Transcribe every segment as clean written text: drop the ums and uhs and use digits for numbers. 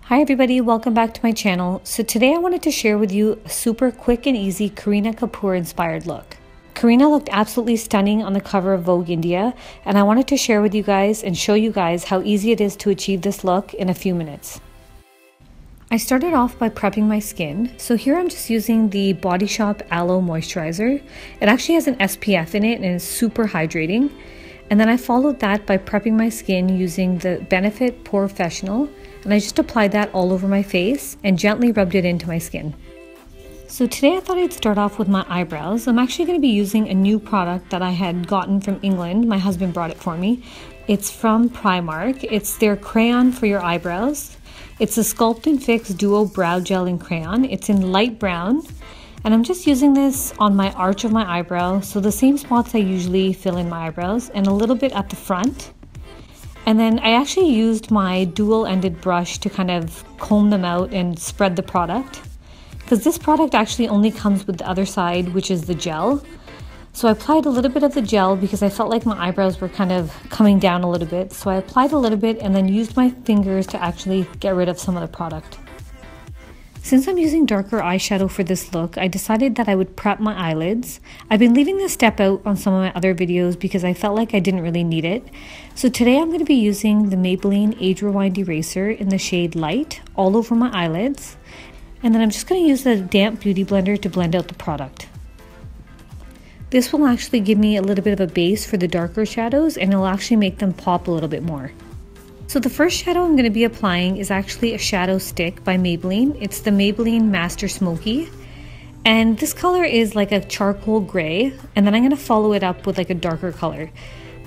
Hi everybody, welcome back to my channel. So today I wanted to share with you a super quick and easy Kareena Kapoor inspired look. Kareena looked absolutely stunning on the cover of Vogue India, and I wanted to share with you guys and show you guys how easy it is to achieve this look in a few minutes. I started off by prepping my skin. So here I'm just using the Body Shop Aloe Moisturizer. It actually has an SPF in it and is super hydrating. And then I followed that by prepping my skin using the Benefit Porefessional, and I just applied that all over my face and gently rubbed it into my skin. So today I thought I'd start off with my eyebrows. I'm actually going to be using a new product that I had gotten from England. My husband brought it for me. It's from Primark. It's their crayon for your eyebrows. It's a Sculpt and Fix Duo Brow Gel in Crayon. It's in light brown. And I'm just using this on my arch of my eyebrow, so the same spots I usually fill in my eyebrows, and a little bit at the front. And then I actually used my dual-ended brush to kind of comb them out and spread the product, because this product actually only comes with the other side, which is the gel. So I applied a little bit of the gel because I felt like my eyebrows were kind of coming down a little bit. So I applied a little bit and then used my fingers to actually get rid of some of the product. Since I'm using darker eyeshadow for this look, I decided that I would prep my eyelids. I've been leaving this step out on some of my other videos because I felt like I didn't really need it. So today I'm going to be using the Maybelline Age Rewind Eraser in the shade Light all over my eyelids. And then I'm just going to use the damp beauty blender to blend out the product. This will actually give me a little bit of a base for the darker shadows, and it'll actually make them pop a little bit more. So the first shadow I'm going to be applying is actually a shadow stick by Maybelline. It's the Maybelline Master Smokey. And this color is like a charcoal gray. And then I'm going to follow it up with like a darker color.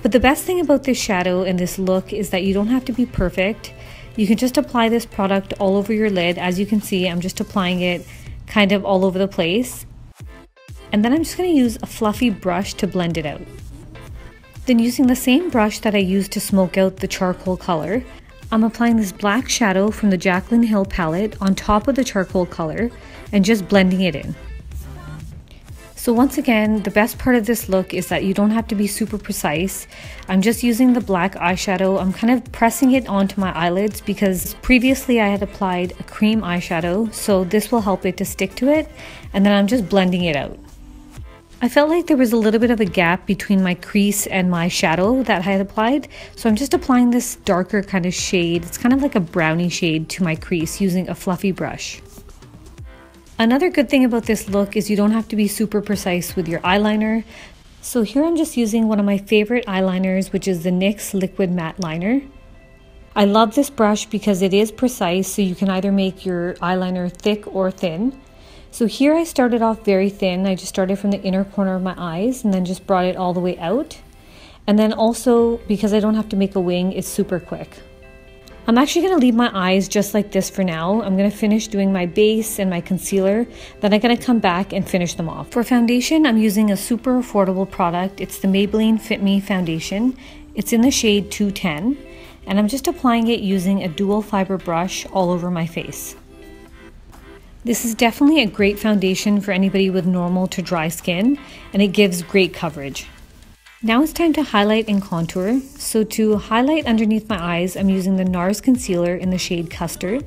But the best thing about this shadow and this look is that you don't have to be perfect. You can just apply this product all over your lid. As you can see, I'm just applying it kind of all over the place. And then I'm just going to use a fluffy brush to blend it out. Then using the same brush that I used to smoke out the charcoal color, I'm applying this black shadow from the Jaclyn Hill palette on top of the charcoal color and just blending it in. So once again, the best part of this look is that you don't have to be super precise. I'm just using the black eyeshadow. I'm kind of pressing it onto my eyelids because previously I had applied a cream eyeshadow, so this will help it to stick to it, and then I'm just blending it out. I felt like there was a little bit of a gap between my crease and my shadow that I had applied, so I'm just applying this darker kind of shade. It's kind of like a brownie shade to my crease using a fluffy brush. Another good thing about this look is you don't have to be super precise with your eyeliner. So here I'm just using one of my favorite eyeliners, which is the NYX Liquid Matte Liner. I love this brush because it is precise, so you can either make your eyeliner thick or thin. So here I started off very thin. I just started from the inner corner of my eyes and then just brought it all the way out. And then also, because I don't have to make a wing, it's super quick. I'm actually going to leave my eyes just like this for now. I'm going to finish doing my base and my concealer. Then I'm going to come back and finish them off. For foundation, I'm using a super affordable product. It's the Maybelline Fit Me Foundation. It's in the shade 210. And I'm just applying it using a dual fiber brush all over my face. This is definitely a great foundation for anybody with normal to dry skin, and it gives great coverage. Now it's time to highlight and contour. So to highlight underneath my eyes, I'm using the NARS concealer in the shade Custard.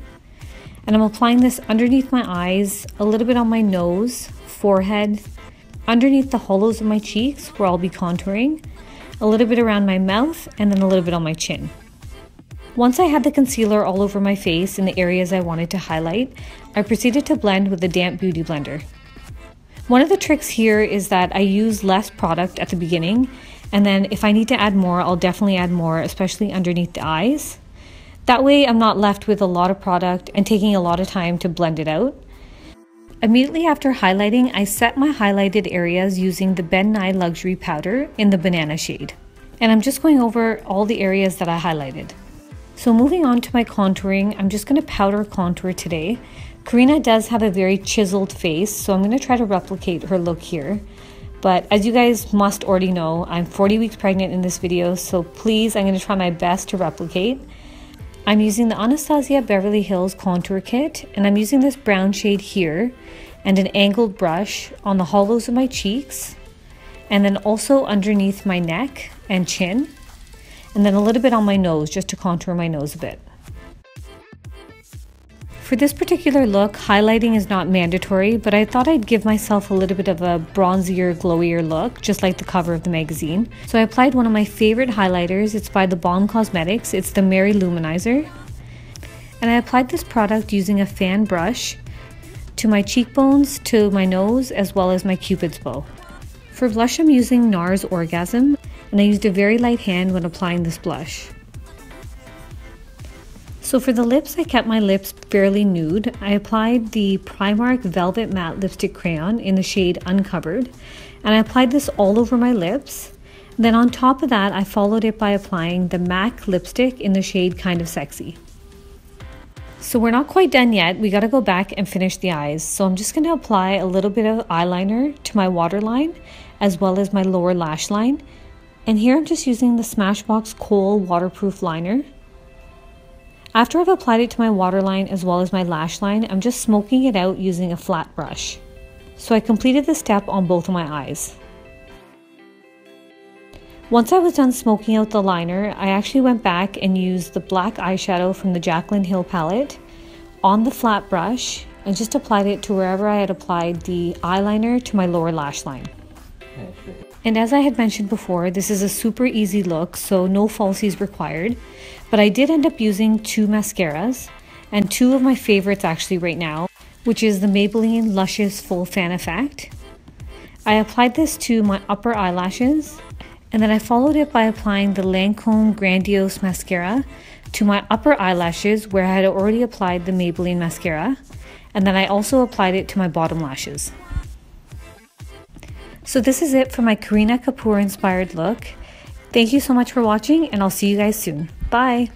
And I'm applying this underneath my eyes, a little bit on my nose, forehead, underneath the hollows of my cheeks where I'll be contouring, a little bit around my mouth, and then a little bit on my chin. Once I had the concealer all over my face in the areas I wanted to highlight, I proceeded to blend with the damp beauty blender. One of the tricks here is that I use less product at the beginning, and then if I need to add more, I'll definitely add more, especially underneath the eyes. That way I'm not left with a lot of product and taking a lot of time to blend it out. Immediately after highlighting, I set my highlighted areas using the Ben Nye Luxury Powder in the banana shade. And I'm just going over all the areas that I highlighted. So moving on to my contouring, I'm just going to powder contour today. Kareena does have a very chiseled face, so I'm going to try to replicate her look here. But as you guys must already know, I'm 40 weeks pregnant in this video, so please, I'm going to try my best to replicate. I'm using the Anastasia Beverly Hills Contour Kit, and I'm using this brown shade here, and an angled brush on the hollows of my cheeks, and then also underneath my neck and chin. And then a little bit on my nose just to contour my nose a bit. For this particular look, highlighting is not mandatory, but I thought I'd give myself a little bit of a bronzier, glowier look, just like the cover of the magazine. So I applied one of my favorite highlighters. It's by the Balm Cosmetics. It's the Mary Luminizer. And I applied this product using a fan brush to my cheekbones, to my nose, as well as my Cupid's bow. For blush, I'm using NARS Orgasm, and I used a very light hand when applying this blush. So for the lips, I kept my lips fairly nude. I applied the Primark Velvet Matte Lipstick Crayon in the shade Uncovered, and I applied this all over my lips. Then on top of that, I followed it by applying the MAC lipstick in the shade Kind of Sexy. So we're not quite done yet. We gotta go back and finish the eyes. So I'm just gonna apply a little bit of eyeliner to my waterline as well as my lower lash line. And here I'm just using the Smashbox Kohl Waterproof Liner. After I've applied it to my waterline as well as my lash line, I'm just smoking it out using a flat brush. So I completed the step on both of my eyes. Once I was done smoking out the liner, I actually went back and used the black eyeshadow from the Jaclyn Hill palette on the flat brush and just applied it to wherever I had applied the eyeliner to my lower lash line. And as I had mentioned before, this is a super easy look, so no falsies required. But I did end up using 2 mascaras, and 2 of my favorites actually right now, which is the Maybelline Luscious Full Fan Effect. I applied this to my upper eyelashes, and then I followed it by applying the Lancome Grandiose Mascara to my upper eyelashes where I had already applied the Maybelline mascara, and then I also applied it to my bottom lashes. So this is it for my Kareena Kapoor inspired look. Thank you so much for watching, and I'll see you guys soon. Bye!